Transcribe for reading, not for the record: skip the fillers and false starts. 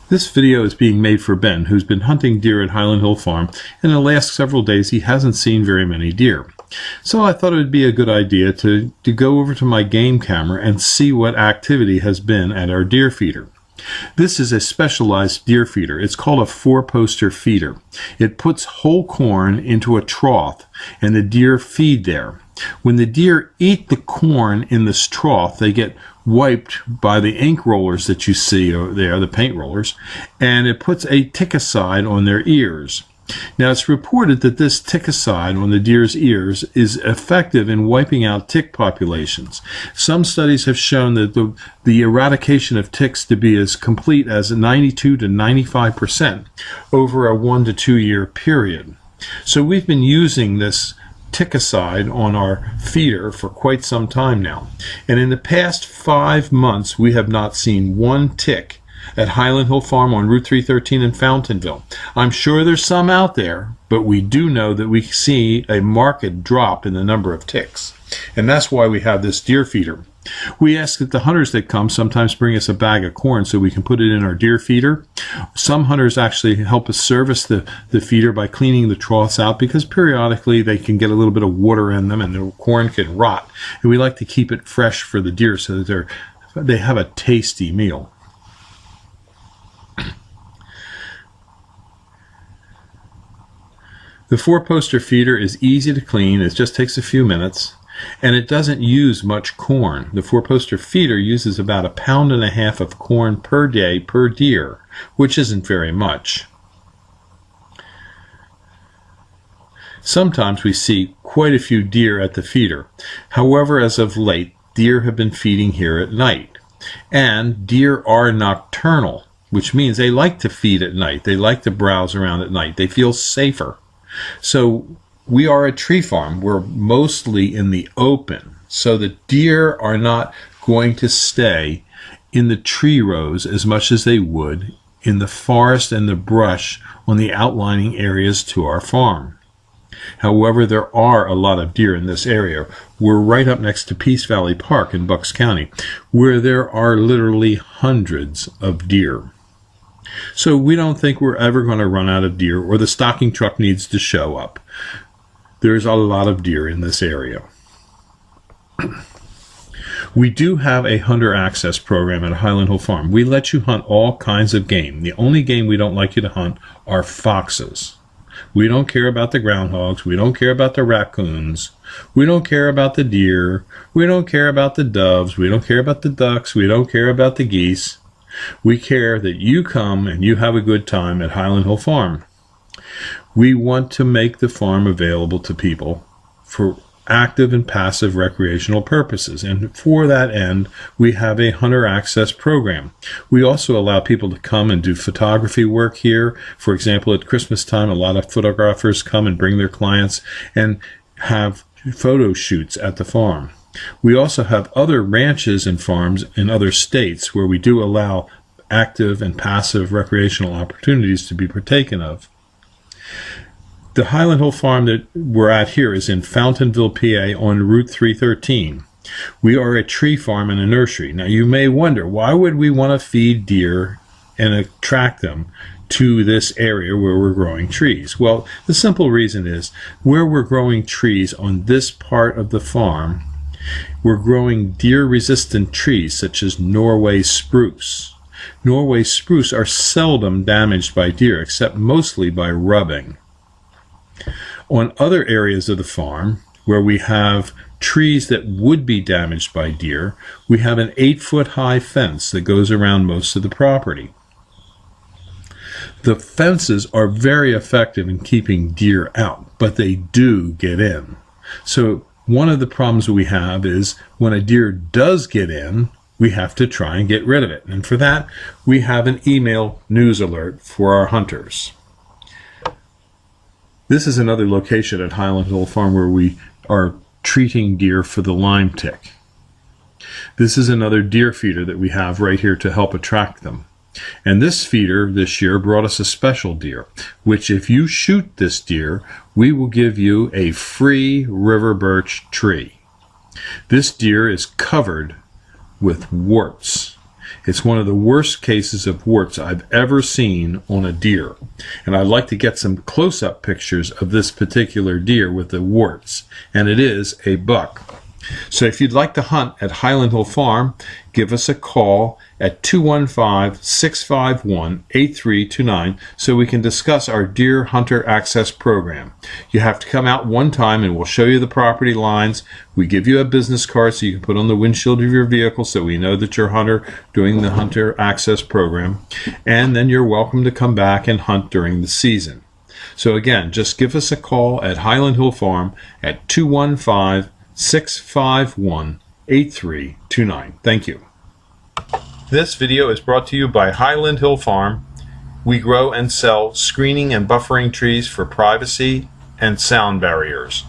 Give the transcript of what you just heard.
This video is being made for Ben, who's been hunting deer at Highland Hill Farm, and in the last several days he hasn't seen very many deer. So I thought it would be a good idea to go over to my game camera and see what activity has been at our deer feeder. This is a specialized deer feeder. It's called a four-poster feeder. It puts whole corn into a trough and the deer feed there. When the deer eat the corn in this trough, they get wiped by the ink rollers that you see over there, the paint rollers, and it puts a ticicide on their ears. Now, it's reported that this ticicide on the deer's ears is effective in wiping out tick populations. Some studies have shown that the eradication of ticks to be as complete as 92 to 95% over a 1 to 2 year period. So we've been using this ticicide on our feeder for quite some time now. And in the past 5 months, we have not seen one tick at Highland Hill Farm on Route 313 in Fountainville. I'm sure there's some out there, but we do know that we see a marked drop in the number of ticks. And that's why we have this deer feeder. We ask that the hunters that come sometimes bring us a bag of corn so we can put it in our deer feeder. Some hunters actually help us service the feeder by cleaning the troughs out, because periodically they can get a little bit of water in them and the corn can rot. And we like to keep it fresh for the deer so that they have a tasty meal. The four-poster feeder is easy to clean. It just takes a few minutes. And it doesn't use much corn. The four-poster feeder uses about 1.5 pounds of corn per day per deer, which isn't very much. Sometimes we see quite a few deer at the feeder. However, as of late, deer have been feeding here at night. And deer are nocturnal, which means they like to feed at night. They like to browse around at night. They feel safer. So we are a tree farm. We're mostly in the open, so the deer are not going to stay in the tree rows as much as they would in the forest and the brush on the outlining areas to our farm. However, there are a lot of deer in this area. We're right up next to Peace Valley Park in Bucks County, where there are literally hundreds of deer. So we don't think we're ever going to run out of deer, or the stocking truck needs to show up. There's a lot of deer in this area. We do have a hunter access program at Highland Hill Farm. We let you hunt all kinds of game. The only game we don't like you to hunt are foxes. We don't care about the groundhogs. We don't care about the raccoons. We don't care about the deer. We don't care about the doves. We don't care about the ducks. We don't care about the geese. We care that you come and you have a good time at Highland Hill Farm. We want to make the farm available to people for active and passive recreational purposes. And for that end, we have a hunter access program. We also allow people to come and do photography work here. For example, at Christmas time, a lot of photographers come and bring their clients and have photo shoots at the farm. We also have other ranches and farms in other states where we do allow active and passive recreational opportunities to be partaken of. The Highland Hill Farm that we're at here is in Fountainville, PA on Route 313. We are a tree farm and a nursery. Now you may wonder, why would we want to feed deer and attract them to this area where we're growing trees? Well, the simple reason is, where we're growing trees on this part of the farm, we're growing deer-resistant trees such as Norway spruce. Norway spruce are seldom damaged by deer, except mostly by rubbing. On other areas of the farm, where we have trees that would be damaged by deer, we have an 8-foot-high fence that goes around most of the property. The fences are very effective in keeping deer out, but they do get in. So one of the problems we have is when a deer does get in, we have to try and get rid of it. And for that, we have an email news alert for our hunters. This is another location at Highland Hill Farm where we are treating deer for the Lyme tick. This is another deer feeder that we have right here to help attract them. And this feeder this year brought us a special deer, which if you shoot this deer, we will give you a free river birch tree. This deer is covered with warts. It's one of the worst cases of warts I've ever seen on a deer. And I'd like to get some close-up pictures of this particular deer with the warts. And it is a buck. So if you'd like to hunt at Highland Hill Farm, give us a call at 215-651-8329 so we can discuss our Deer Hunter Access Program. You have to come out one time and we'll show you the property lines. We give you a business card so you can put on the windshield of your vehicle so we know that you're a hunter doing the Hunter Access Program. And then you're welcome to come back and hunt during the season. So again, just give us a call at Highland Hill Farm at 215-651-8329. Thank you. This video is brought to you by Highland Hill Farm. We grow and sell screening and buffering trees for privacy and sound barriers.